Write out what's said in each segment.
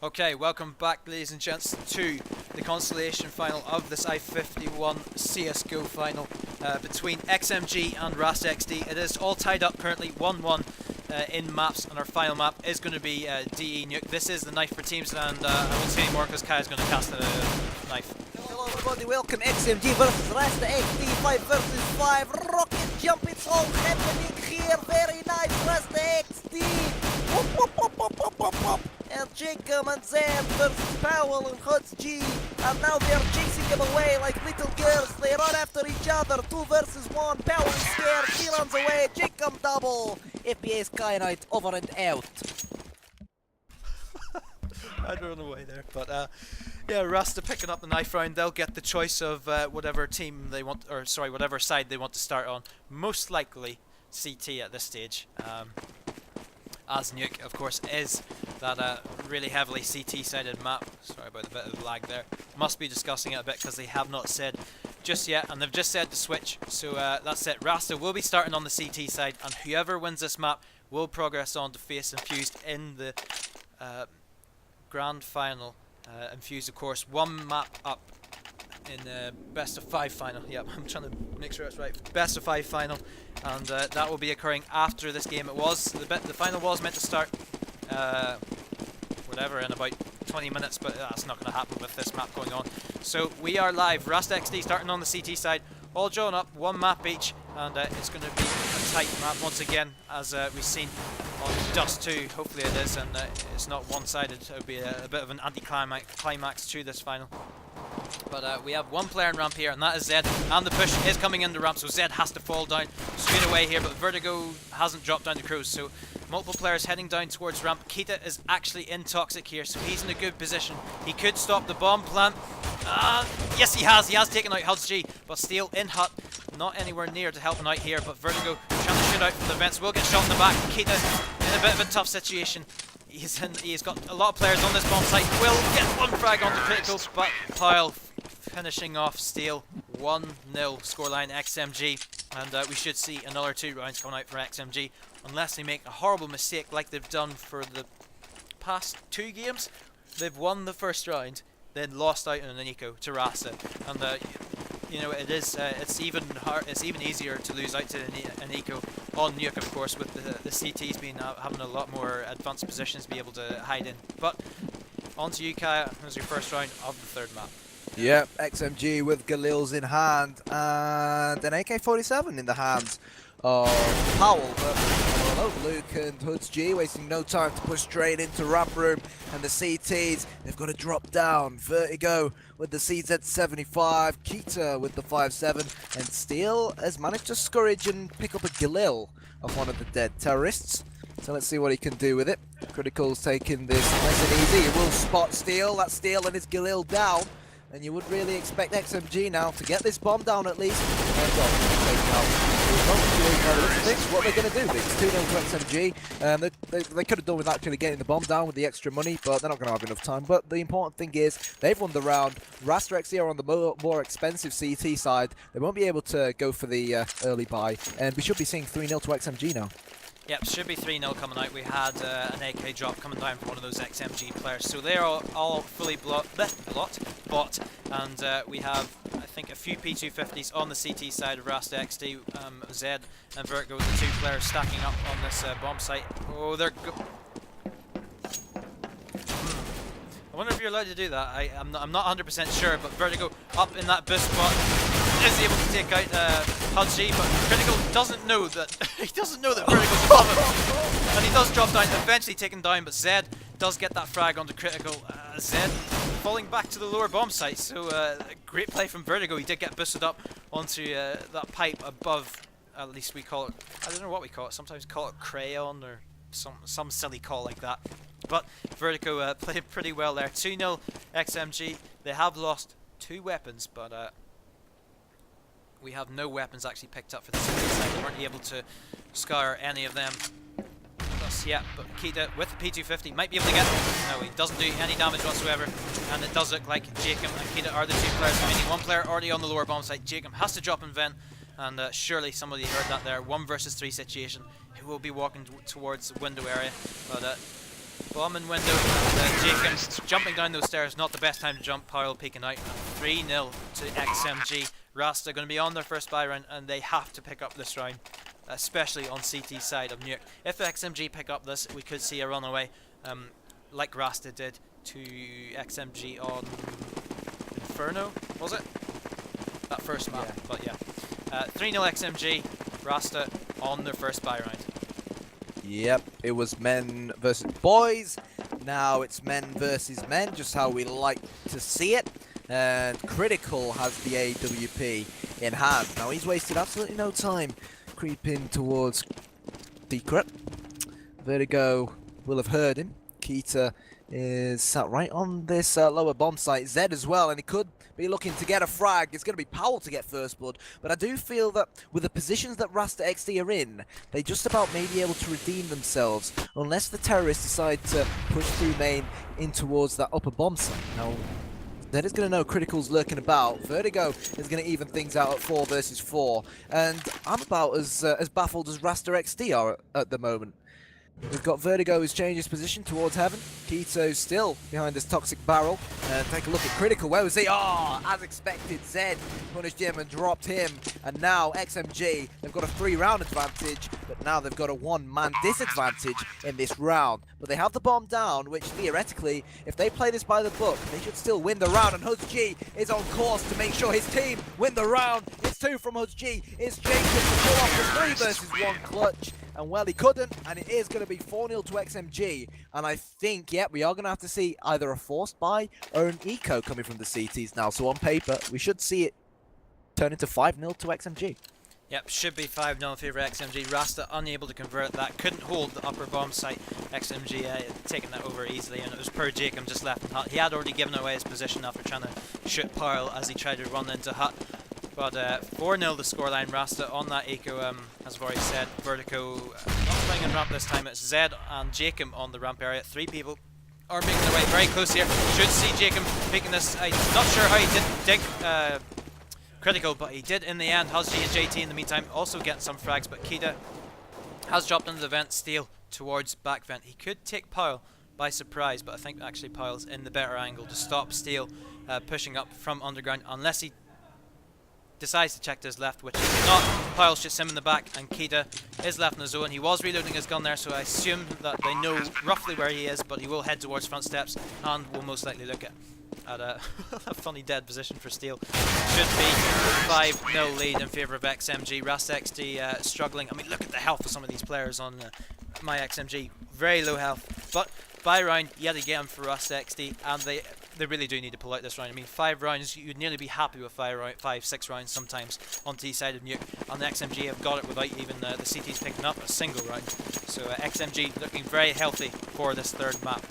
Okay, welcome back, ladies and gents, to the Consolation final of this I-51 CSGO final between XMG and Rasta.XD. It is all tied up currently, 1-1 in maps, and our final map is going to be DE Nuke. This is the knife for teams, and I won't say any more because Kai is going to cast a knife. Hello everybody, welcome XMG versus Rasta.XD, 5 versus 5, rocket jump, it's all happening here, very nice, Rasta.XD, whoop whoop whoop whoop whoop whoop whoop. And Jacob and Zan versus Powell and XMG, and now they are chasing him away like little girls. They run after each other, 2 versus 1. Powell is scared, he runs away. Jacob double. FBA Skyknight over and out. I'd run away there, but yeah, Rasta picking up the knife round. They'll get the choice of whatever team they want, or sorry, whatever side they want to start on. Most likely CT at this stage. As Nuke, of course, is that really heavily CT-sided map. Sorry about the bit of lag there. Must be discussing it a bit because they have not said just yet, and they've just said to switch. So that's it. Rasta will be starting on the CT side, and whoever wins this map will progress on to face Infused in the grand final. Infused, of course, one map up in the best of 5 final. Yep, I'm trying to make sure it's right. Best of 5 final, and that will be occurring after this game. It was the final was meant to start whatever in about 20 minutes, but that's not going to happen with this map going on. So we are live. Rasta.XD starting on the CT side, all drawn up, one map each, and it's going to be a tight map once again, as we've seen on Dust 2. Hopefully it is, and it's not one-sided. It would be a bit of an anti-climax to this final. But we have one player in ramp here, and that is Zed, and the push is coming into ramp, so Zed has to fall down straight away here, but Vertigo hasn't dropped down to cruise, so multiple players heading down towards ramp. Kita is actually in Toxic here, so he's in a good position. He could stop the bomb plant. Yes, he has taken out XMG, but still in hut, not anywhere near to helping out here, but Vertigo trying to shoot out from the vents, will get shot in the back. Kita in a bit of a tough situation. He's got a lot of players on this bomb site, will get one frag on the critical, but Pyle finishing off Steel. 1-0 scoreline XMG, and we should see another 2 rounds coming out for XMG, unless they make a horrible mistake like they've done for the past 2 games. They've won the first round, then lost out in an eco to Rasta, and you know, it's even easier to lose out to an eco on Nuke, of course, with the CTs being having a lot more advanced positions to be able to hide in. But on to you, Kaya, as your first round of the 3rd map. Yep, XMG with Galil's in hand and an AK-47 in the hands of Powell. But Luke and XMG wasting no time to push straight into ramp room, and the CTs, they've got to drop down. Vertigo with the CZ75, Kita with the 5.7, and Steel has managed to scourge and pick up a Galil of one of the dead terrorists. So let's see what he can do with it. Critical's taking this nice and easy. He will spot Steel. That's Steel and his Galil down. And you would really expect XMG now to get this bomb down at least. And what they're going to do, it's 2-0 to XMG. They could have done with actually getting the bomb down with the extra money, but they're not going to have enough time. But the important thing is, they've won the round. Rasta.XD are on the more expensive CT side. They won't be able to go for the early buy, and we should be seeing 3-0 to XMG now. Yep, should be 3-0 coming out. We had an AK drop coming down from one of those XMG players, so they're all fully bought, and we have, I think, a few P250s on the CT side of Rasta.XD. Zed and Vertigo, the 2 players stacking up on this bomb site. Oh, they're I wonder if you're allowed to do that. I'm not 100% sure, but Vertigo up in that boost spot is able to take out XMG, but Critical doesn't know that Vertigo's above him, and he does drop down, eventually taken down. But Zed does get that frag onto Critical. Zed falling back to the lower bomb site, so great play from Vertigo. He did get boosted up onto that pipe above. At least we call it. I don't know what we call it. Sometimes we call it crayon or some silly call like that. But Vertigo played pretty well there. 2-0 XMG. They have lost 2 weapons, but we have no weapons actually picked up for the CT side. They weren't able to scour any of them just yet. But Kita with the P250 might be able to get. No, he doesn't do any damage whatsoever. And it does look like Jacob and Kita are the 2 players remaining. 1 player already on the lower bomb site. Jacob has to drop in Ven. And surely somebody heard that there. 1 versus 3 situation. He will be walking towards the window area. But Bomb in window, and Jacob jumping down those stairs, not the best time to jump. Powell peeking out. 3-0 to XMG. Rasta going to be on their first buy round, and they have to pick up this round, especially on CT side of Nuke. If XMG pick up this, we could see a runaway, like Rasta did to XMG on Inferno, was it? That first map, Yeah. but yeah. 3-0 XMG, Rasta on their first buy round. Yep, it was men versus boys. Now it's men versus men, just how we like to see it. And Critical has the AWP in hand. Now he's wasted absolutely no time creeping towards Secret. Vertigo will have heard him. Keita is sat right on this lower bomb site. Zed as well, and he could be looking to get a frag. It's going to be Powell to get first blood, but I do feel that with the positions that Rasta.XD are in, they just about may be able to redeem themselves, unless the terrorists decide to push through main in towards that upper bomb site. Now, Zed is going to know Critical's lurking about. Vertigo is going to even things out at 4 versus 4, and I'm about as baffled as Rasta.XD are at the moment. We've got Vertigo who's changed his position towards Heaven. Keto still behind this toxic barrel. And take a look at Critical. Where was he? Oh, as expected, Zed punished him and dropped him. And now XMG, they've got a 3-round advantage, but now they've got a 1-man disadvantage in this round. But they have the bomb down, which theoretically, if they play this by the book, they should still win the round. And HudsG is on course to make sure his team win the round. It's 2 from HudsG. It's Jacob to pull off the 3 versus 1 clutch. And well, he couldn't, and it is going to be 4-0 to XMG. And I think, yeah, we are going to have to see either a forced buy or an eco coming from the CTs now. So on paper, we should see it turn into 5-0 to XMG. Yep, should be 5-0 in favour of XMG. Rasta unable to convert that, couldn't hold the upper bomb site. XMG taking that over easily, and it was per Jacob just left in hut. He had already given away his position after trying to shoot Pearl as he tried to run into hut. But 4-0 the scoreline. Rasta on that eco, as I've already said. Vertigo not playing in ramp this time. It's Zed and Jacob on the ramp area. 3 people are making their way very close here. Should see Jacob making this. I'm not sure how he didn't dig Critical, but he did in the end. HudsG and JT in the meantime also getting some frags, but Keita has dropped into the vent. Steal towards back vent. He could take Powell by surprise, but I think actually Powell's in the better angle to stop Steal pushing up from underground, unless he decides to check to his left, which is not. Powell shoots him in the back, and Keita is left in the zone. He was reloading his gun there, so I assume that they know roughly where he is, but he will head towards front steps and will most likely look at a funny dead position for Steal. Should be 5-0 lead in favour of XMG. Rasta.XD struggling. I mean, look at the health of some of these players on my XMG. Very low health, but buy round yet again for Rasta.XD, and they really do need to pull out this round. I mean, 5 rounds, you'd nearly be happy with 5-6 rounds sometimes on T side of Nuke, and the XMG have got it without even the CTs picking up a single round. So XMG looking very healthy for this third map.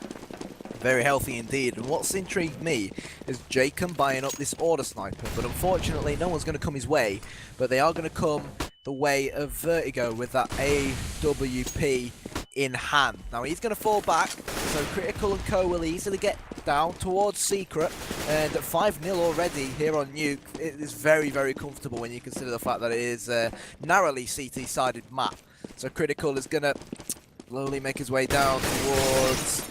Very healthy indeed. And what's intrigued me is Jacob buying up this order sniper, but unfortunately no one's going to come his way, but they are going to come the way of Vertigo with that AWP in hand. Now he's going to fall back, so Critical and Co will easily get down towards Secret, and at 5-0 already here on Nuke, it is very, very comfortable when you consider the fact that it is a narrowly CT-sided map. So Critical is going to slowly make his way down towards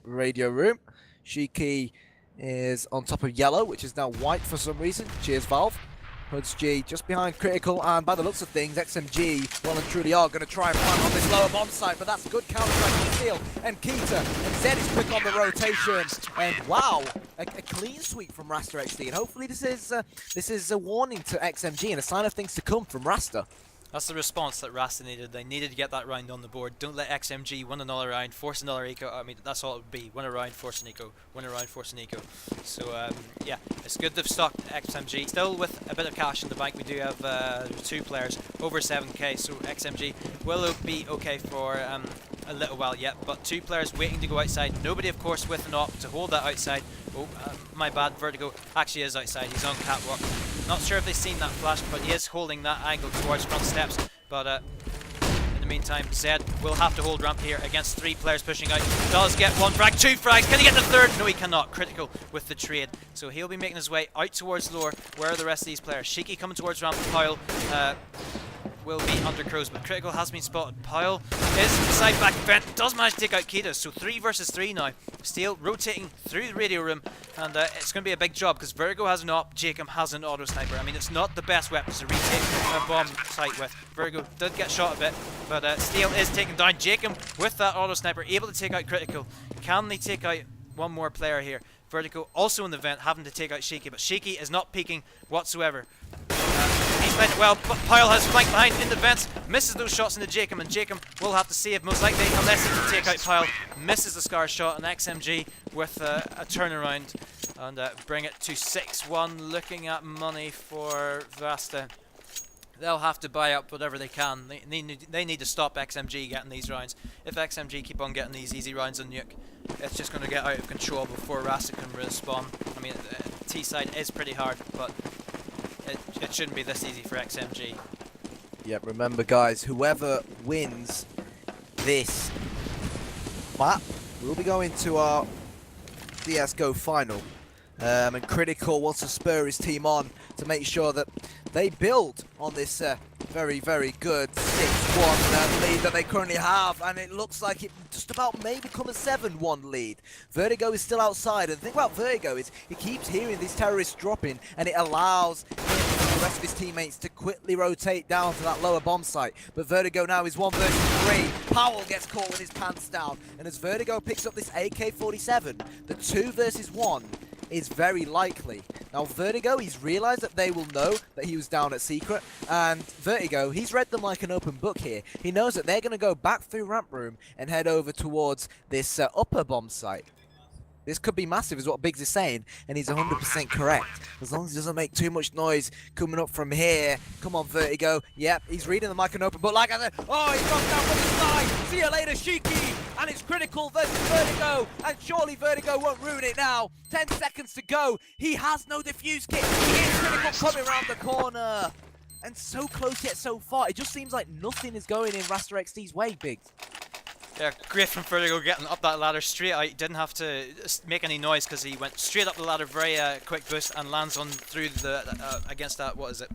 Radio Room. Shiki is on top of yellow, which is now white for some reason. Cheers, Valve. HudsG just behind Critical, and by the looks of things, XMG well and truly are going to try and plant on this lower bomb site, but that's a good counter-strike from Steal, and Keita, and Zed is quick on the rotation, and wow, a clean sweep from Rasta.XD, and hopefully this is a warning to XMG and a sign of things to come from Rasta. That's the response that Rasta needed. They needed to get that round on the board. Don't let XMG win another round, force another eco. I mean, that's all it would be. Win a round, force an eco. Win a round, force an eco. So, yeah, it's good they've stocked XMG. Still with a bit of cash in the bank. We do have 2 players over 7k, so XMG will be okay for a little while yet. But 2 players waiting to go outside. Nobody, of course, with an op to hold that outside. Oh, my bad. Vertigo actually is outside. He's on catwalk. Not sure if they've seen that flash, but he is holding that angle towards front steps. But in the meantime, Zed will have to hold ramp here against 3 players pushing out. Does get 1 frag, 2 frags. Can he get the 3rd? No, he cannot. Critical with the trade. So he'll be making his way out towards lower. Where are the rest of these players? Shiki coming towards ramp. Powell will be under crows, but Critical has been spotted. Pyle is side back vent, does manage to take out Kita, so 3 versus 3 now. Steel rotating through the radio room, and it's going to be a big job because Vertigo has an op, Jacob has an auto sniper. I mean, it's not the best weapons to retake a bomb site with. Vertigo did get shot a bit, but Steel is taken down. Jacob with that auto sniper able to take out Critical. Can they take out one more player here? Vertigo also in the vent, having to take out Shiki, but Shiki is not peeking whatsoever. He's playing it well, but Pyle has flanked behind in the vents, misses those shots into Jacob, and Jacob will have to save most likely, unless he can take out Pyle. Misses the Scar shot, and XMG with a turnaround, and bring it to 6-1. Looking at money for Rasta. They'll have to buy up whatever they can. They need to stop XMG getting these rounds. If XMG keep on getting these easy rounds on Nuke, it's just going to get out of control before Rasta can respawn. I mean, T-side is pretty hard, but it shouldn't be this easy for XMG. Yeah, remember guys, whoever wins this map will be going to our CSGO final. And Critical wants to spur his team on to make sure that they build on this very, very good 6-1 lead that they currently have, and it looks like it just about may become a 7-1 lead. Vertigo is still outside, and the thing about Vertigo is he keeps hearing these terrorists dropping, and it allows him and the rest of his teammates to quickly rotate down to that lower bomb site. But Vertigo now is 1 versus 3. Powell gets caught with his pants down, and as Vertigo picks up this AK-47, the 2 versus 1 is very likely. Now Vertigo, he's realised that they will know that he was down at Secret, and Vertigo, he's read them like an open book here. He knows that they're going to go back through ramp room and head over towards this upper bomb site. This could be massive is what Biggs is saying, and he's 100% correct. As long as he doesn't make too much noise coming up from here. Come on, Vertigo. Yep, he's reading them like an open book. Like I said, oh, he drops down from the side. See you later, Shiki. And it's Critical versus Vertigo. And surely Vertigo won't ruin it now. 10 seconds to go. He has no defuse kit. He is Critical coming around the corner. And so close yet so far. It just seems like nothing is going in Rasta.XD's way, Biggs. Yeah, great from Vertigo getting up that ladder straight out. Didn't have to make any noise because he went straight up the ladder, very quick boost, and lands on through the against that, what is it?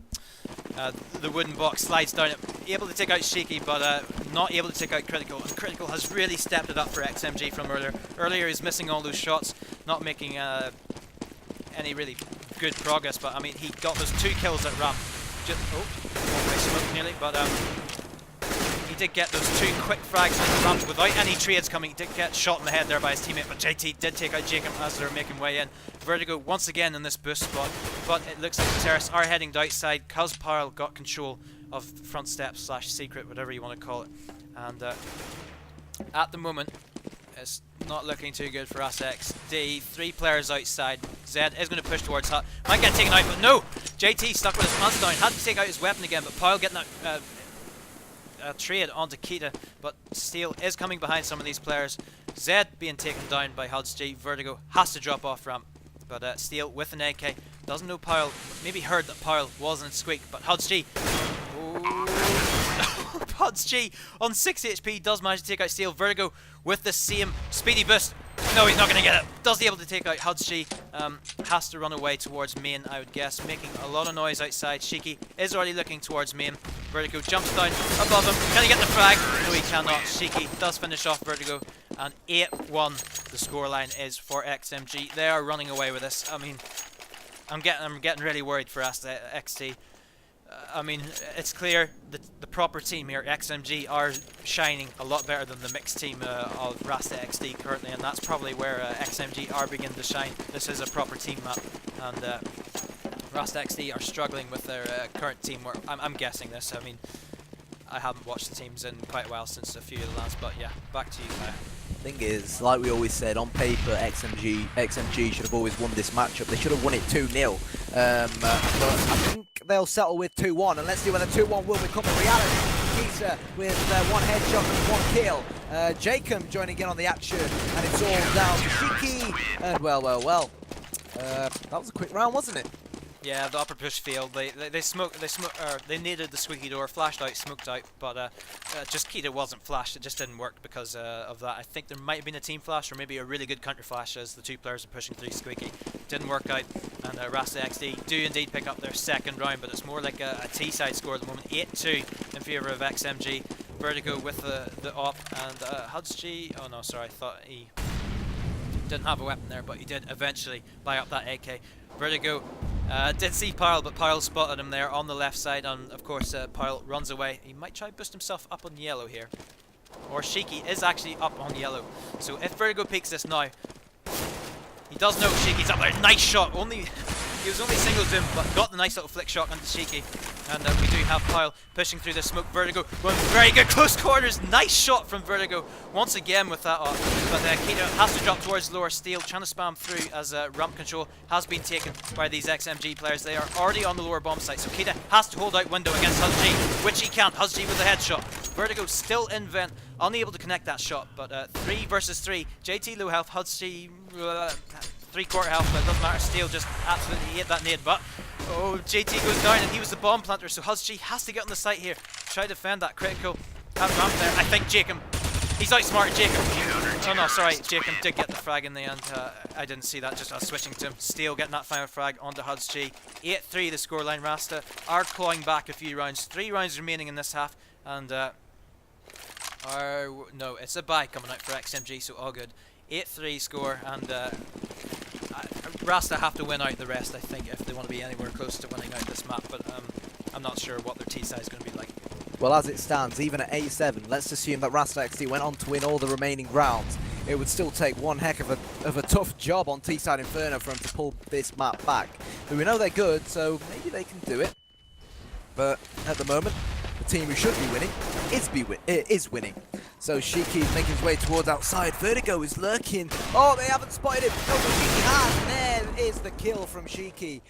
The wooden box, slides down it, able to take out Shiki, but not able to take out Critical. And Critical has really stepped it up for XMG from earlier. Earlier he's missing all those shots, not making any really good progress. But I mean, he got those 2 kills at ramp. Just one-way smoke nearly, but he did get those 2 quick frags on the ramp without any trades coming. He did get shot in the head there by his teammate, but JT did take out Jacob as they were making way in. Vertigo once again in this boost spot, but it looks like the terrorists are heading outside because Pyle got control of front step / secret, whatever you want to call it. And at the moment, it's not looking too good for Rasta.XD. 3 players outside. Zed is going to push towards Hut. Might get taken out, but no! JT stuck with his pants down. Had to take out his weapon again, but Pyle getting that trade onto Kita, but Steel is coming behind some of these players. Zed being taken down by HUDSG. Vertigo has to drop off ramp, but Steel with an AK doesn't know Pyle, maybe heard that Pyle wasn't Squeak, but HUDSG HUDSG on 6 HP does manage to take out Steel. Vertigo with the same speedy boost. No, he's not going to get it. Does he able to take out HUDSG? Has to run away towards main, I would guess, making a lot of noise outside. Shiki is already looking towards main. Vertigo jumps down above him. Can he get the frag? No, he cannot. Shiki does finish off Vertigo, and 8-1 the scoreline is for XMG. They are running away with this. I mean, I'm getting really worried for Rasta.XD. I mean, it's clear that the proper team here, XMG, are shining a lot better than the mixed team of Rasta.XD currently, and that's probably where XMG are beginning to shine. This is a proper team map, and Rasta.XD are struggling with their current team. Where I'm guessing this. I mean, I haven't watched the teams in quite a while since a few of the last, but yeah, back to you, Kaya. Thing is, like we always said, on paper, XMG should have always won this matchup. They should have won it 2-0. But I think they'll settle with 2-1, and let's see whether 2-1 will become a reality. Keita with 1 headshot and 1 kill. Jacob joining in on the action, and it's all down to Shiki. And well. That was a quick round, wasn't it? Yeah, the upper push failed. They needed the squeaky door, flashed out, smoked out, but just Kita wasn't flashed. It just didn't work because of that. I think there might have been a team flash or maybe a really good counter flash as the two players are pushing through squeaky. Didn't work out, and Rasta.XD do indeed pick up their second round, but it's more like a T-side score at the moment, 8-2 in favour of XMG. Vertigo with the op, and HudsG. Oh no, sorry, I thought he didn't have a weapon there, but he did eventually buy up that AK. Vertigo did see Pyle, but Pyle spotted him there on the left side, and of course Pyle runs away. He might try to boost himself up on yellow here. Or Shiki is actually up on yellow. So if Vertigo peeks this now, he does know Shiki's up there. Nice shot. He was only single zoom, but got the nice little flick shot onto Shiki. And we do have Pyle pushing through the smoke. Vertigo going very good close quarters. Nice shot from Vertigo once again with that off. But Kita has to drop towards lower steel, trying to spam through as ramp control has been taken by these XMG players. They are already on the lower bomb site, so Kita has to hold out window against HudsG, which he can't. HudsG with the headshot. Vertigo still in vent, unable to connect that shot. But 3 versus 3. JT low health, HudsG 3/4 health, but it doesn't matter. Steel just absolutely ate that nade. But oh, JT goes down, and he was the bomb planter, so HudsG has to get on the site here. Try to defend that critical. Have ramp there. I think Jacob. He's outsmarted Jacob. Oh no, sorry. Jacob did get the frag in the end. I didn't see that, just I was switching to him. Steel getting that final frag onto HudsG. 8-3 the scoreline. Rasta are clawing back a few rounds. 3 rounds remaining in this half, and no, it's a bye coming out for XMG, so all good. 8-3 score, and Rasta have to win out the rest, I think, if they want to be anywhere close to winning out this map, but I'm not sure what their T-side is going to be like. Well, as it stands, even at 8-7, let's assume that Rasta.XD went on to win all the remaining rounds. It would still take one heck of a tough job on T-side Inferno for them to pull this map back. But we know they're good, so maybe they can do it. But at the moment, the team who should be winning is winning. So Shiki is making his way towards outside. Vertigo is lurking. Oh, they haven't spotted him. No, but Shiki has. And there is the kill from Shiki.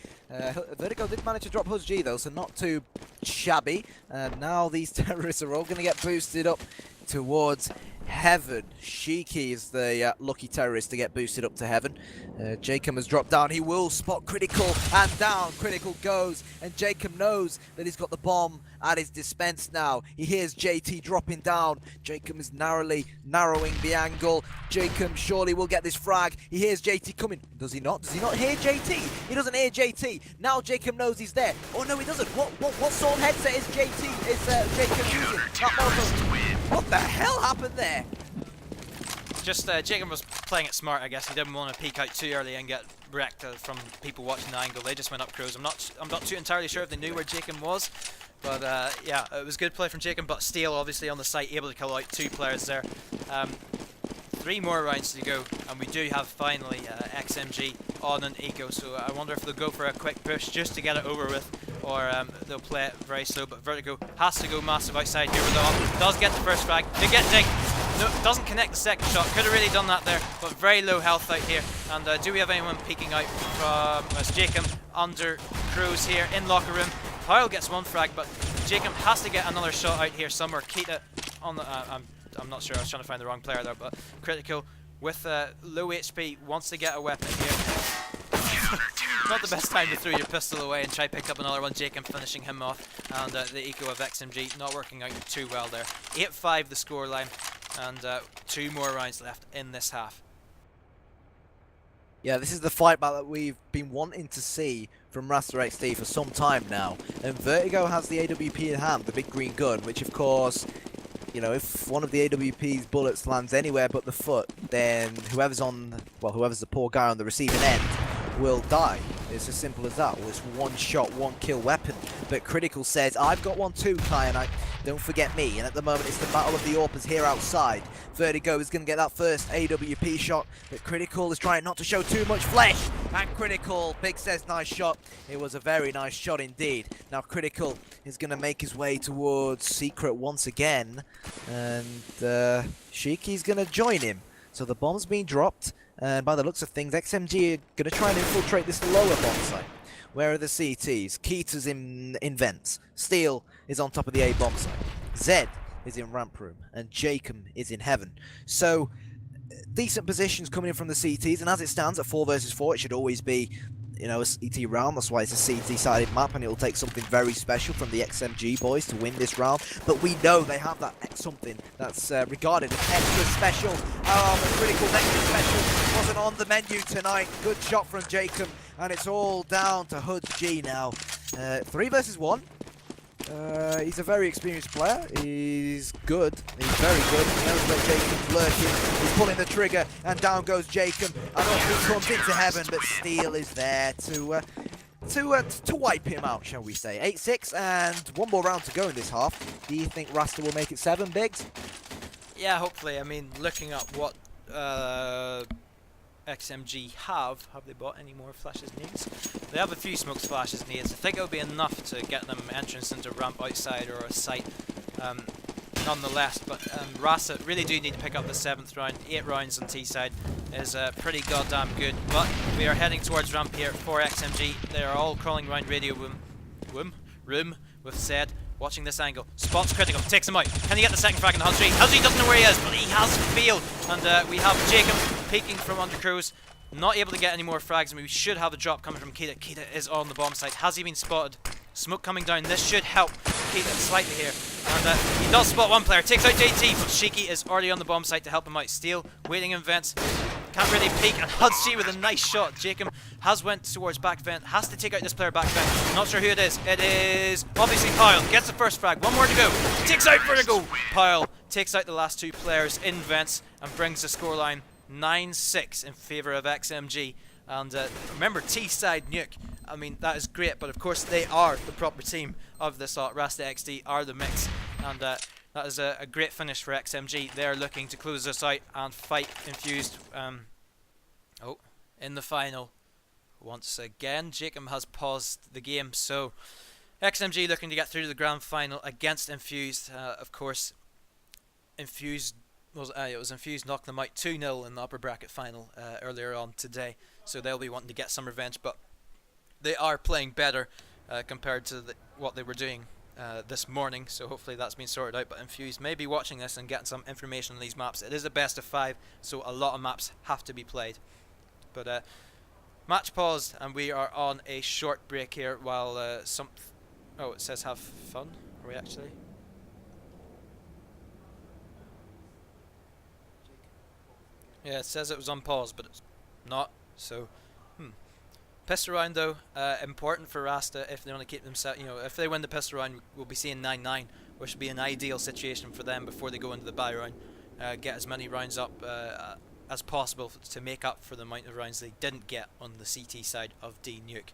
Vertigo did manage to drop HudsG though, so not too shabby. And now these terrorists are all going to get boosted up towards heaven. Shiki is the lucky terrorist to get boosted up to heaven. Jacob has dropped down. He will spot Critical, and down Critical goes. And Jacob knows that he's got the bomb at his dispense now. He hears JT dropping down. Jacob is narrowing the angle. Jacob surely will get this frag. He hears JT coming. Does he not? Does he not hear JT? He doesn't hear JT. Now Jacob knows he's there. Oh no, he doesn't. What sort of headset is JT? Is Jacob using? What the hell happened there? Just Jacob was playing it smart, I guess. He didn't want to peek out too early and get wrecked from people watching the angle. They just went up crows. I'm not too entirely sure if they knew where Jacob was, but yeah, it was good play from Jacob. But Steel obviously on the site, able to kill out 2 players there. 3 more rounds to go, and we do have finally XMG on an eco. So I wonder if they'll go for a quick push just to get it over with, or they'll play it very slow. But Vertigo has to go massive outside here with the op. Does get the first frag. They get ding. No, doesn't connect the second shot. Could have really done that there, but very low health out here. And do we have anyone peeking out from Jacob under Crows here in locker room? Pyle gets 1 frag, but Jacob has to get another shot out here somewhere. Kita on the I'm not sure, I was trying to find the wrong player there, but Critical with low HP wants to get a weapon here. Not the best time to throw your pistol away and try pick up another one. Jacob finishing him off, and the eco of XMG not working out too well there. 8-5 the scoreline, and 2 more rounds left in this half. Yeah, this is the fight back that we've been wanting to see from Rasta.XD for some time now. And Vertigo has the AWP in hand, the big green gun, which of course, you know, if one of the AWP's bullets lands anywhere but the foot, then whoever's the poor guy on the receiving end will die. It's as simple as that. Well, it's 1 shot, 1 kill weapon. But Critical says, I've got one too, Kyanite. Don't forget me. And at the moment, it's the battle of the AWPers here outside. Vertigo is going to get that first AWP shot, but Critical is trying not to show too much flesh. And Critical, Big says, nice shot. It was a very nice shot indeed. Now Critical is going to make his way towards Secret once again. And Shiki's going to join him. So the bomb's been dropped. And by the looks of things, XMG are going to try and infiltrate this lower bomb site. Where are the CTs? Keita's in vents. Steel is on top of the A bomb site. Zed is in ramp room. And Jacob is in heaven. So, decent positions coming in from the CTs. And as it stands at 4 versus 4, it should always be you know, a CT round. That's why it's a CT-sided map, and it will take something very special from the XMG boys to win this round. But we know they have that something that's regarded as extra special. The critical extra special wasn't on the menu tonight. Good shot from Jacob, and it's all down to Hoods G now. 3 versus 1. He's a very experienced player. He's good. He's very good. He knows where Jacob's lurking. He's pulling the trigger, and down goes Jacob. And up he comes into heaven, but Steel is there to wipe him out, shall we say. 8-6, and one more round to go in this half. Do you think Rasta will make it 7, Biggs? Yeah, hopefully. I mean, looking at what XMG have they bought any more flashes nades? They have a few smoke flashes nades. I think it'll be enough to get them entrance into ramp outside or a site nonetheless, but Rasta really do need to pick up the 7th round. 8 rounds on T side is pretty goddamn good, but we are heading towards ramp here for XMG. They are all crawling around radio room with Zed. Watching this angle, spots critical, takes him out. Can he get the second frag in the Hudgy? Hudgy doesn't know where he is, but he has failed. And we have Jacob peeking from under Cruz, not able to get any more frags, and we should have a drop coming from Kita. Kita is on the bomb site. Has he been spotted? Smoke coming down. This should help Kita slightly here. And he does spot one player, takes out JT, but Shiki is already on the bomb site to help him out. Steel waiting in vents. Can't really peek, and Hudgy with a nice shot. Jacob has went towards back vent, has to take out this player back vent. Not sure who it is. It is obviously Pyle. Gets the first frag. One more to go. Takes out Vertigo. Pyle takes out the last 2 players in vents and brings the scoreline 9-6 in favour of XMG. And remember, T-side nuke. I mean, that is great, but of course they are the proper team of this lot. Rasta.XD are the mix, and that is a great finish for XMG. They're looking to close this out and fight Infused in the final. Once again, Jacob has paused the game, so XMG looking to get through to the grand final against Infused. Of course, Infused was Infused knocked them out 2-0 in the upper bracket final earlier on today, so they'll be wanting to get some revenge, but they are playing better compared to what they were doing this morning, so hopefully that's been sorted out. But Infused may be watching this and getting some information on these maps. It is a best of 5, so a lot of maps have to be played. But match paused, and we are on a short break here while it says have fun. Are we actually? Yeah, it says it was on pause, but it's not. So, pistol round though, important for Rasta if they want to keep themselves. You know, if they win the pistol round, we'll be seeing 9-9, which would be an ideal situation for them before they go into the bye round. Get as many rounds up as possible to make up for the amount of rounds they didn't get on the CT side of D Nuke.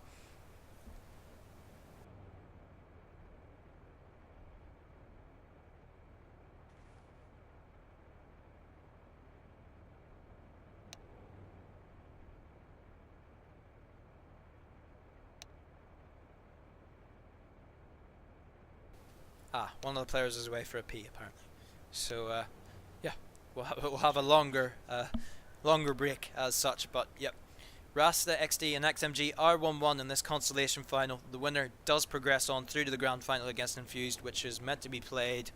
One of the players is away for a pee apparently. So yeah, we'll have a longer break as such. But yep, Rasta.XD and XMG are 1-1 in this Consolation final. The winner does progress on through to the grand final against Infused, which is meant to be played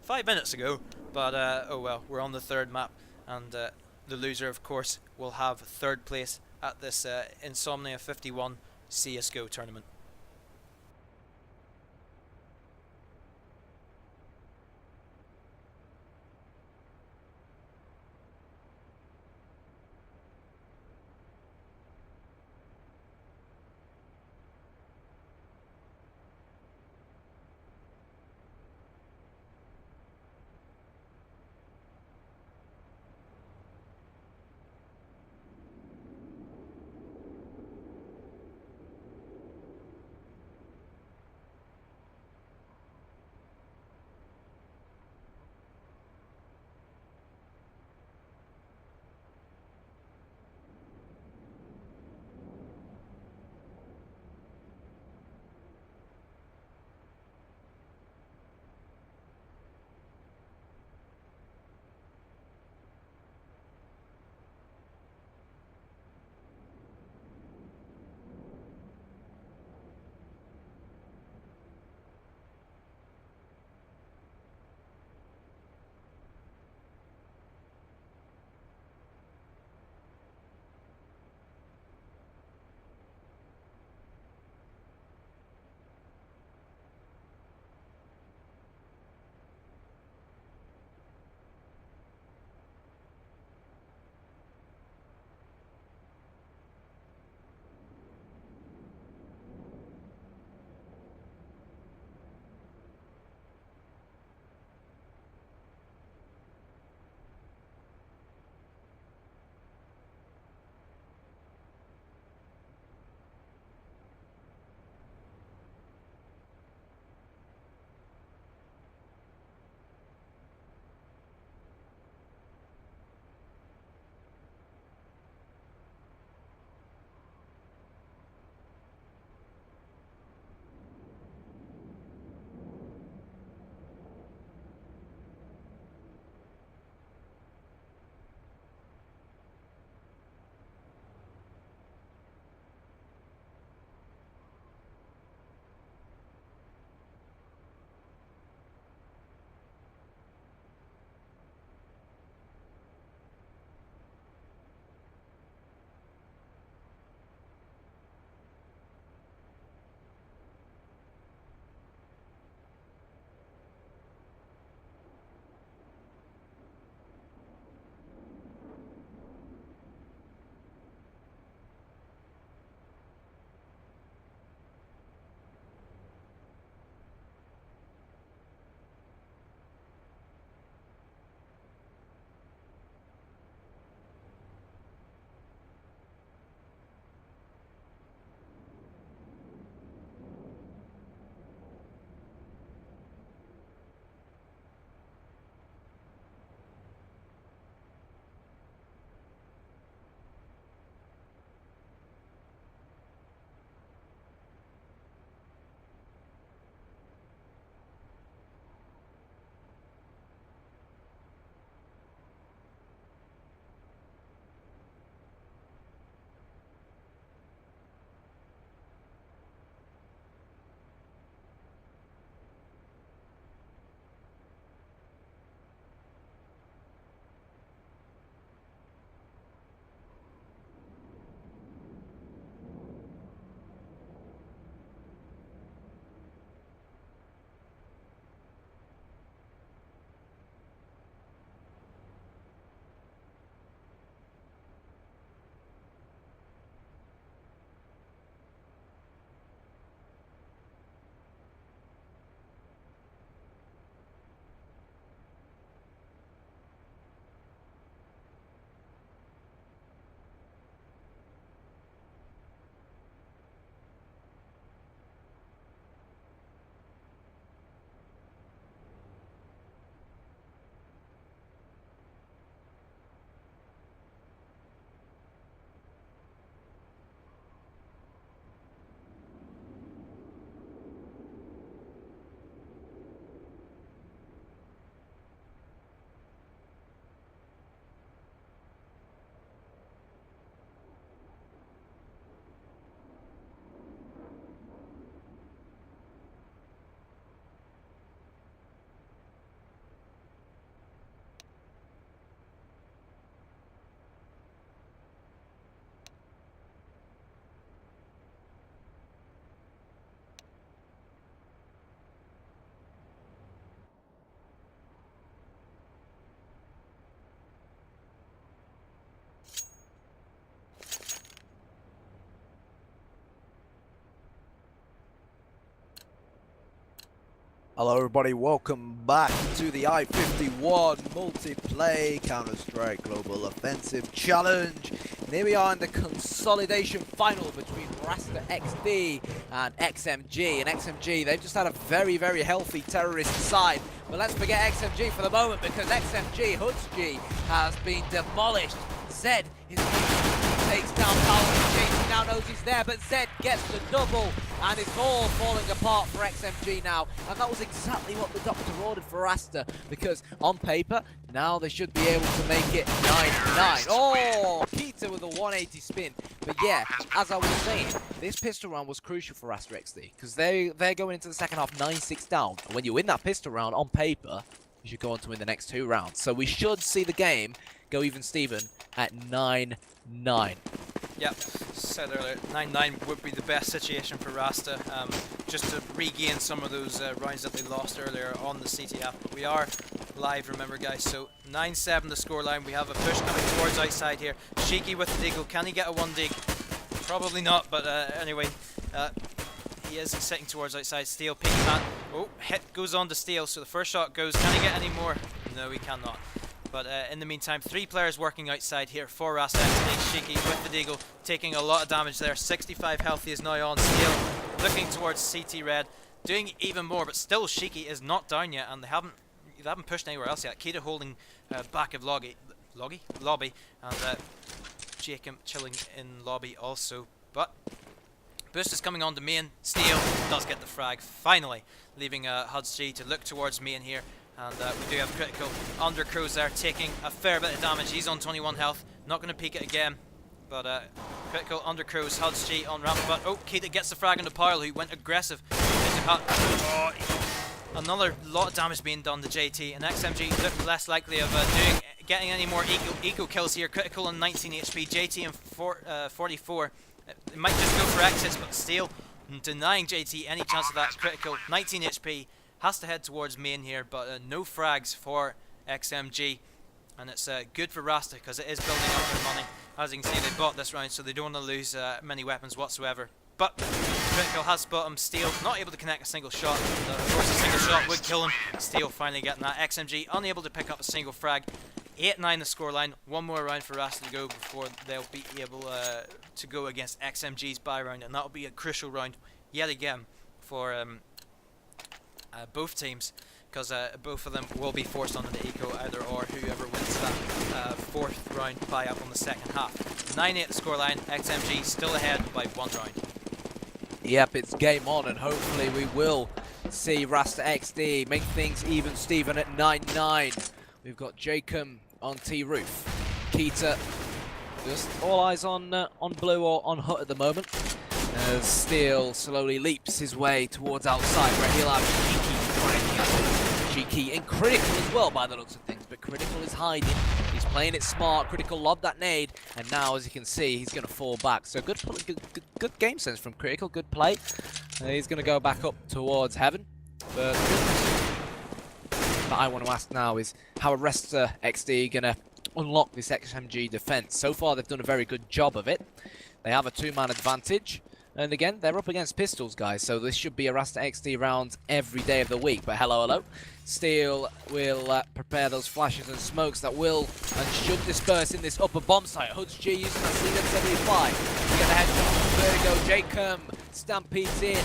5 minutes ago. But oh well, we're on the 3rd map, and the loser, of course, will have 3rd place at this Insomnia51 CSGO tournament. Hello everybody, welcome back to the I-51 Multiplay Counter-Strike Global Offensive Challenge. And here we are in the consolidation final between Rasta.XD and XMG. And XMG, they've just had a very, very healthy terrorist side. But let's forget XMG for the moment, because XMG, Hoods-G, has been demolished. Zed is takes down Powell. He now knows he's there, but Zed gets the double, and it's all falling apart for XMG now. And that was exactly what the doctor ordered for Rasta, because on paper, now they should be able to make it 9-9. Oh, Keita with a 180 spin. But yeah, as I was saying, this pistol round was crucial for Rasta.XD, because they're going into the second half 9-6 down. And when you win that pistol round on paper, you should go on to win the next 2 rounds. So we should see the game go even Steven at 9-9. Yep, said earlier, 9-9 would be the best situation for Rasta, just to regain some of those rounds that they lost earlier on the CTF. But we are live, remember guys, so 9-7 the scoreline. We have a push coming towards outside here. Shiki with the deagle. Can he get a 1 dig? Probably not, but anyway, he is sitting towards outside. Steel, peek man. Oh, hit goes on to Steel, so the first shot goes. Can he get any more? No, he cannot. But in the meantime, 3 players working outside here for Rasta.XD. Shiki with the deagle, taking a lot of damage there. 65 health he is now on. Steel looking towards CT Red, doing even more, but still Shiki is not down yet, and they haven't pushed anywhere else yet. Keita holding back of lobby, and Jacob chilling in lobby also. But boost is coming on to main. Steel does get the frag, finally, leaving Hoods-G to look towards main here. And we do have Critical under Crows there, taking a fair bit of damage. He's on 21 health, not going to peek it again. But Critical under Crows, Hoods-G on ramp. But oh, Keita gets the frag into Powell, who went aggressive. Oh, another lot of damage being done to JT, and XMG look less likely of getting any more eco kills here. Critical on 19 HP, JT on 44. It might just go for exits, but Steel denying JT any chance of that. Critical, 19 HP. Has to head towards main here, but no frags for XMG, and it's good for Rasta because it is building up their money. As you can see, they bought this round, so they don't want to lose many weapons whatsoever. But Critical has spot him. Steel not able to connect a single shot. Of course, a single shot would kill him. Steel finally getting that. XMG unable to pick up a single frag. 8-9 the scoreline. 1 more round for Rasta to go before they'll be able to go against XMG's buy round, and that'll be a crucial round yet again for both teams, because both of them will be forced onto the eco either or, whoever wins that 4th round buy up on the second half. 9-8 the scoreline. XMG still ahead by 1 round. Yep, it's game on, and hopefully we will see Rasta.XD make things even Steven at 9-9. We've got Jacob on T-Roof. Keita, just all eyes on Blue or on Hut at the moment, as Steel slowly leaps his way towards outside, where he'll have Cheeky and Critical as well by the looks of things, but Critical is hiding. He's playing it smart. Critical lobbed that nade, and now, as you can see, he's going to fall back. So good game sense from Critical, good play. He's going to go back up towards Heaven. But I want to ask now is, how are Rasta.XD going to unlock this XMG defense? So far, they've done a very good job of it. They have a 2-man advantage. And again, they're up against pistols, guys, so this should be a Rasta.XD round every day of the week. But hello. Steel will prepare those flashes and smokes that will and should disperse in this upper bomb site. Hoods-G using that C-75 to get the headshot. There we go, Jacob stampedes in,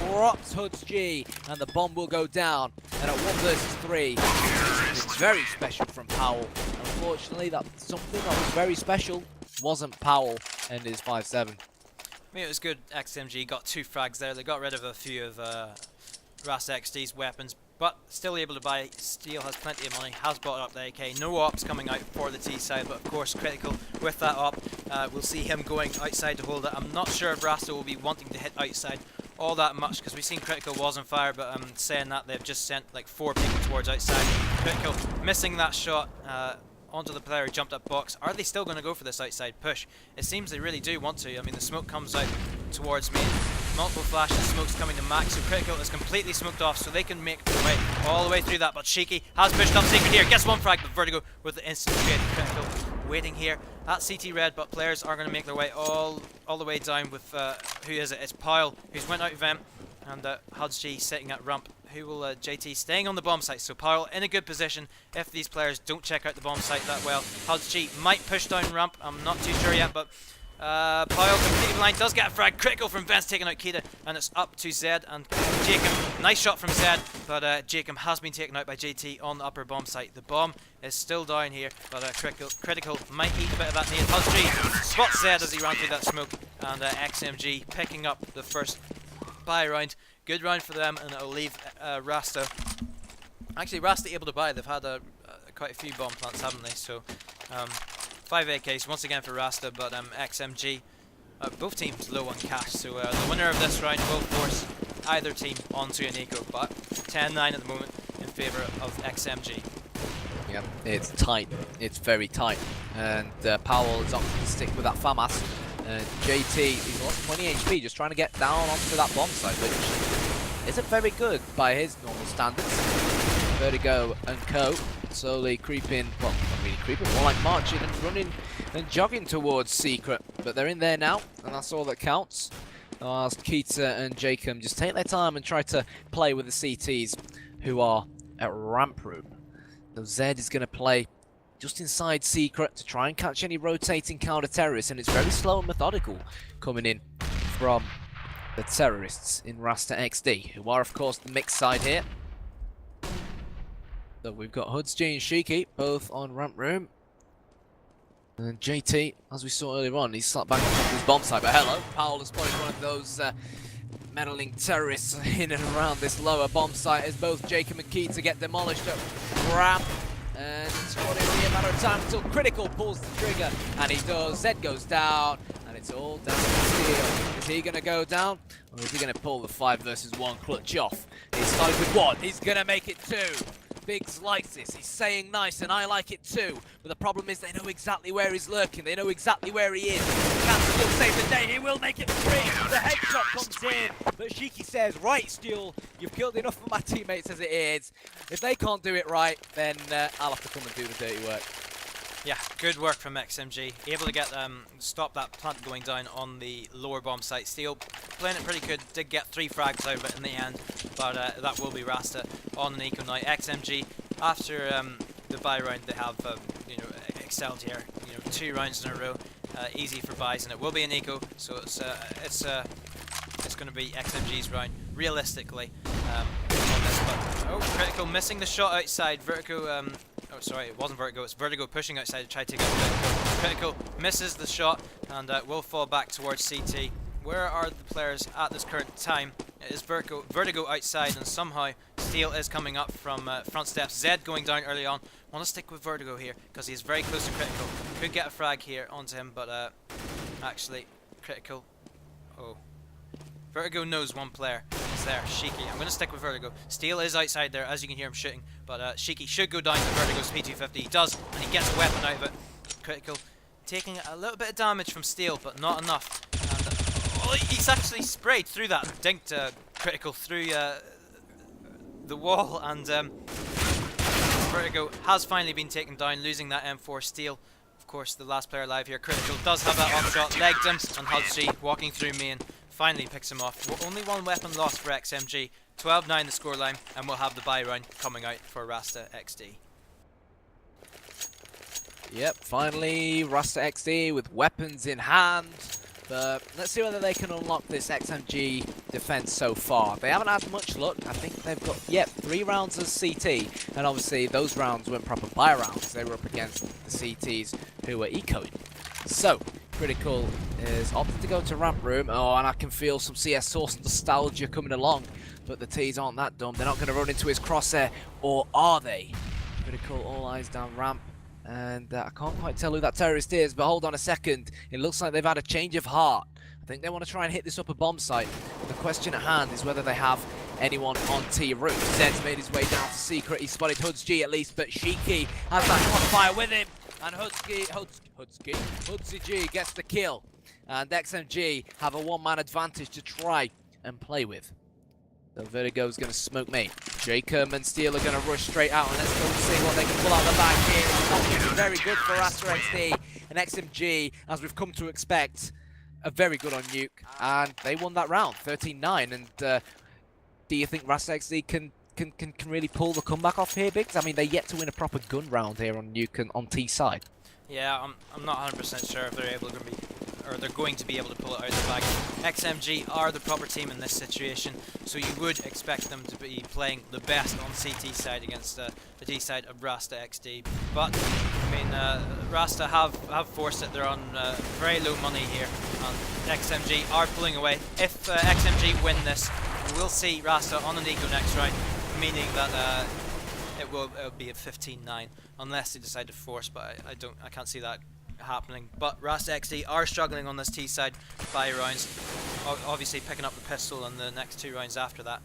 drops Hoods-G, and the bomb will go down. And at 1 versus 3, it's very special from Powell. Unfortunately, that's something that was very special wasn't Powell, and is 5-7. I mean, it was good. XMG got 2 frags there. They got rid of a few of Rasta.XD's weapons, but still able to buy. Steel has plenty of money, has bought up the AK. No ops coming out for the T side, but of course Critical with that op. We'll see him going outside to hold it. I'm not sure if Rasta will be wanting to hit outside all that much, because we've seen Critical was on fire, but I'm saying that they've just sent like 4 people towards outside. Critical missing that shot. Onto the player who jumped up box. Are they still going to go for this outside push? It seems they really do want to. I mean, the smoke comes out towards me. Multiple flashes, smoke's coming to max, so Critical is completely smoked off, so they can make their way all the way through that. But Shiki has pushed up Secret here, gets 1 frag, but Vertigo with the instant trade. Critical waiting here at CT Red, but players are going to make their way all the way down with, who is it? It's Pyle, who's went out vent, and Hoods-G sitting at ramp, JT staying on the bomb site? So Powell in a good position if these players don't check out the bomb site that well. HudsG might push down ramp, I'm not too sure yet, but Powell completing the line, does get a frag, critical from Vents taking out Kita, and it's up to Zed and Jacob. Nice shot from Zed, but Jacob has been taken out by JT on the upper bomb site. The bomb is still down here, but critical might eat a bit of that nade. HudsG spots Zed as he ran through that smoke, and XMG picking up the first buy round. Good round for them, and it'll leave Rasta. Actually, Rasta able to buy. They've had quite a few bomb plants, haven't they? So 5 AKs once again for Rasta, but XMG, both teams low on cash. So the winner of this round will force either team onto an eco, but 10-9 at the moment in favour of XMG. Yeah, it's tight. It's very tight. And Powell is opting to stick with that FAMAS. JT, he's lost 20 HP, just trying to get down onto that bomb site, which isn't very good by his normal standards. Vertigo and Co. slowly creeping, well, not really creeping, more like marching and running and jogging towards Secret. But they're in there now, and that's all that counts. Whilst Keita and Jacob just take their time and try to play with the CTs who are at ramp room. Now Zed is going to play just inside Secret to try and catch any rotating counter-terrorists, and it's very slow and methodical coming in from the terrorists in Rasta.XD, who are of course the mixed side here. So we've got HudsG and Shiki both on ramp room. And JT, as we saw earlier on, he's slapped back on his bomb site, but hello, Powell has spotted one of those meddling terrorists in and around this lower bomb site as both Jacob and Keita get demolished at ramp. And it's going to be a matter of time until Critical pulls the trigger, and he does. Zed goes down, and it's all down to Steel. Is he going to go down, or is he going to pull the 5 versus 1 clutch off? He started with 1, he's going to make it 2. Biggs likes this, he's saying nice, and I like it too. But the problem is they know exactly where he's lurking, they know exactly where he is. Can still save the day, he will make it 3. The headshot comes in, but Shiki says, right Steel, you've killed enough of my teammates as it is. If they can't do it right, then I'll have to come and do the dirty work. Yeah, good work from XMG. Able to get stop that plant going down on the lower bomb site. Steel playing it pretty good. Did get 3 frags out of it in the end, but that will be Rasta on an eco now. XMG after the buy round, they have excelled here. 2 rounds in a row, easy for buys, and it will be an eco. So it's going to be XMG's round realistically on this. But Critical missing the shot outside. Vertigo. Oh, sorry, it wasn't Vertigo, it's Vertigo pushing outside to try to take out Critical. Critical misses the shot and will fall back towards CT. Where are the players at this current time? It is Vertigo outside, and somehow Steel is coming up from front steps. Zed going down early on. Want to stick with Vertigo here because he's very close to Critical. Could get a frag here onto him, but actually, Critical. Oh. Vertigo knows one player is there, Shiki. I'm going to stick with Vertigo. Steel is outside there, as you can hear him shooting, but Shiki should go down to Vertigo's P250. He does, and he gets a weapon out of it. Critical taking a little bit of damage from Steel, but not enough. And he's actually sprayed through that, dinked Critical through the wall, and Vertigo has finally been taken down, losing that M4. Steel, of course, the last player alive here. Critical does have that off shot, legged him, and HudsG walking through main finally picks him off. Only 1 weapon lost for XMG. 12-9 the scoreline, and we'll have the buy round coming out for Rasta.XD. Yep, finally Rasta.XD with weapons in hand. But let's see whether they can unlock this XMG defense so far. They haven't had much luck. I think they've got, 3 rounds of CT, and obviously those rounds weren't proper buy rounds. They were up against the CTs who were ecoing. So Critical is opted to go to ramp room. Oh, and I can feel some CS Source nostalgia coming along, but the T's aren't that dumb. They're not going to run into his crosshair, or are they? Critical, all eyes down ramp. And I can't quite tell who that terrorist is, but hold on a second. It looks like they've had a change of heart. I think they want to try and hit this upper bomb site. The question at hand is whether they have anyone on T roof. Zed's made his way down to Secret. He spotted HudsG at least, but Shiki has that crossfire with him. And HudsG gets the kill. And XMG have a 1-man advantage to try and play with. So Vertigo's going to smoke me. Jacob and Steel are going to rush straight out, and let's go see what they can pull out the back here. It's not looking very good for Rasta.XD and XMG, as we've come to expect. A very good on Nuke, and they won that round, 13-9. And do you think Rasta.XD can can really pull the comeback off here, Biggs? I mean, they're yet to win a proper gun round here on Nuke on T side. Yeah, I'm not 100% sure if they're going to be able to pull it out of the bag. XMG are the proper team in this situation, so you would expect them to be playing the best on CT side against the D side of Rasta.XD. But I mean, Rasta have forced it. They're on very low money here, and XMG are pulling away. If XMG win this, we'll see Rasta on an eco next round, meaning that it'll be a 15-9 unless they decide to force. But I can't see that happening. But Rasta.XD are struggling on this T side by rounds, obviously picking up the pistol in the next 2 rounds after that,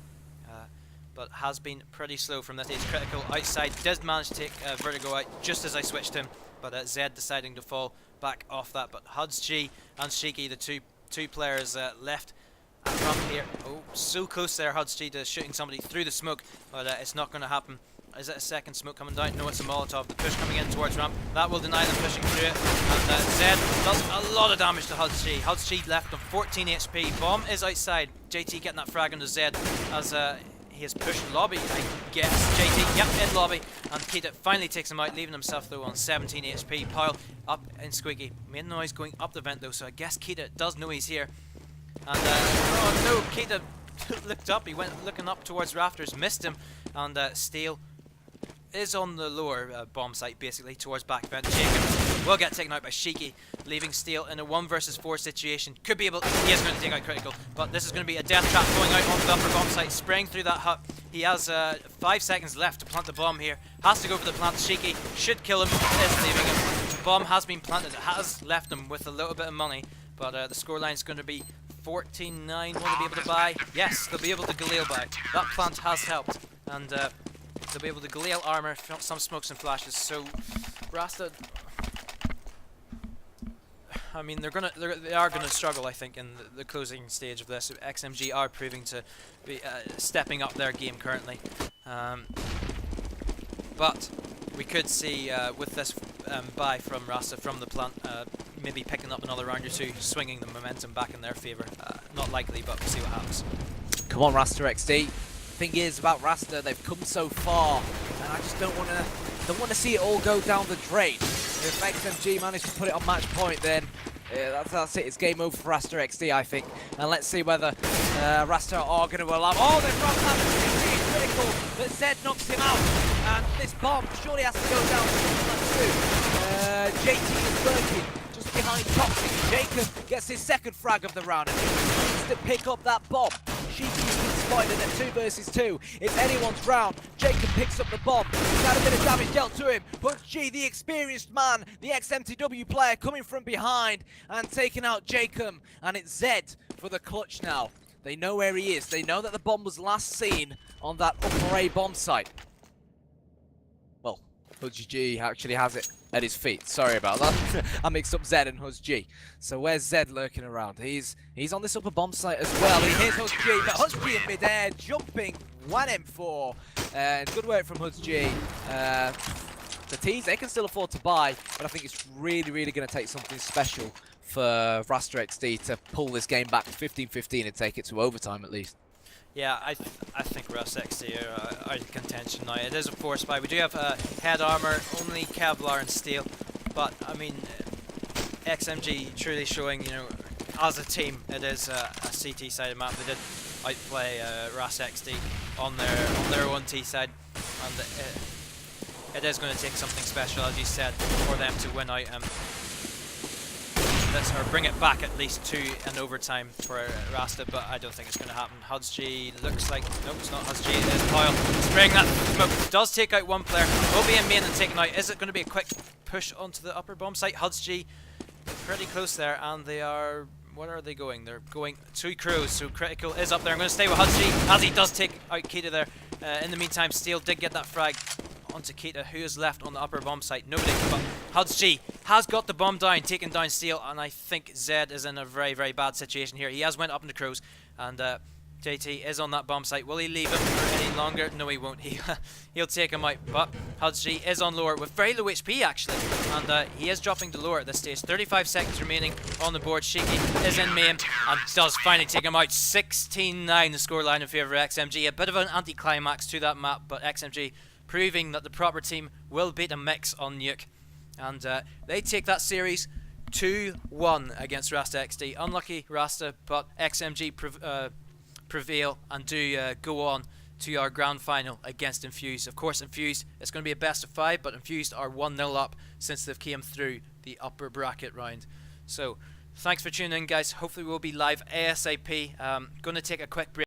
but has been pretty slow from this stage. Critical outside did manage to take Vertigo out just as I switched him, but Zed deciding to fall back off that. But HudsG and Shiki, the two players left at front here. Oh, so close there, HudsG, to shooting somebody through the smoke, but it's not going to happen. Is it a second smoke coming down? No, it's a Molotov. The push coming in towards ramp. That will deny them pushing through it. And Zed does a lot of damage to HudsG. HudsG left on 14 HP. Bomb is outside. JT getting that frag onto Zed as he has pushed lobby, I guess. JT, yep, in lobby. And Kita finally takes him out, leaving himself though on 17 HP. Pile up in Squeaky. Made noise going up the vent though, so I guess Kita does know he's here. And oh no, Kita looked up. He went looking up towards rafters, missed him. And Steel is on the lower bomb site, basically towards back vent. Jacob will get taken out by Shiki, leaving Steel in a 1 versus 4 situation. Could be able, he is going to take out Critical, but this is going to be a death trap going out onto the upper bomb site, spraying through that hut. He has 5 seconds left to plant the bomb here. Has to go for the plant. Shiki should kill him, is leaving him. The bomb has been planted. It has left him with a little bit of money, but the scoreline is going to be 14-9. Will they be able to buy? Yes, they'll be able to Galil buy. That plant has helped, and they'll be able to Galil armor, some smokes and flashes. So Rasta, I mean, they are gonna struggle, I think, in the closing stage of this. XMG are proving to be stepping up their game currently, but we could see with this buy from Rasta from the plant, maybe picking up another round or two, swinging the momentum back in their favour. Not likely, but we'll see what happens. Come on, Rasta.XD. Thing is about Rasta, they've come so far, and I just don't want to see it all go down the drain. If XMG manage to put it on match point, then that's it. It's game over for Rasta.XD, I think. And let's see whether Rasta are going to allow. Oh, they've dropped that critical, but Zed knocks him out, and this bomb surely has to go down to JT is lurking just behind Toxic. Jacob gets his second frag of the round, and he needs to pick up that bomb. Shiki's been spotted at 2 versus 2. It's anyone's round. Jacob picks up the bomb. He's had a bit of damage dealt to him. But G, the experienced man, the ex-MTW player, coming from behind and taking out Jacob. And it's Zed for the clutch now. They know where he is. They know that the bomb was last seen on that upper A bomb site. Well, HudsG actually has it at his feet. Sorry about that. I mixed up Zed and HudsG. So where's Zed lurking around? He's on this upper bomb site as well. He hears HudsG, but HudsG in midair, jumping 1M4. And good work from HudsG. The T's, they can still afford to buy, but I think it's really going to take something special for Rasta.XD to pull this game back to 15-15 and take it to overtime at least. Yeah, I think Rasta.XD are in contention now. It is a force buy. We do have head armor, only Kevlar and steel, but I mean, XMG truly showing, you know, as a team, it is a CT sided map. They did outplay Rasta.XD on their own T side, and it is going to take something special, as you said, for them to win out. This, or bring it back at least to an overtime for Rasta, but I don't think it's going to happen. HudsG looks like, nope, it's not HudsG, it is Pile. Spraying that smoke, does take out one player, will be in main and taken out. Is it going to be a quick push onto the upper bomb site? HudsG pretty close there, and they are, what are they going? They're going 2 crews, so Critical is up there. I'm going to stay with HudsG, as he does take out Kita there. In the meantime, Steel did get that frag onto Kita, who is left on the upper bomb site. Nobody, but HudsG has got the bomb down, taking down Steel, and I think Zed is in a very bad situation here. He has went up into crows, and JT is on that bomb site. Will he leave him for any longer? No, he won't. He'll take him out. But HudsG is on lower with very low HP actually, and he is dropping to lower at this stage. 35 seconds remaining on the board. Shaky is in main and does finally take him out. 16-9 the scoreline in favour of XMG. A bit of an anticlimax to that map, but XMG proving that the proper team will beat a mix on Nuke, and they take that series 2-1 against Rasta.XD. Unlucky Rasta, but XMG prevail and do go on to our grand final against Infused. Of course, Infused, it's going to be a best of 5, but Infused are 1-0 up since they've came through the upper bracket round. So, thanks for tuning in, guys. Hopefully we'll be live ASAP. Going to take a quick break.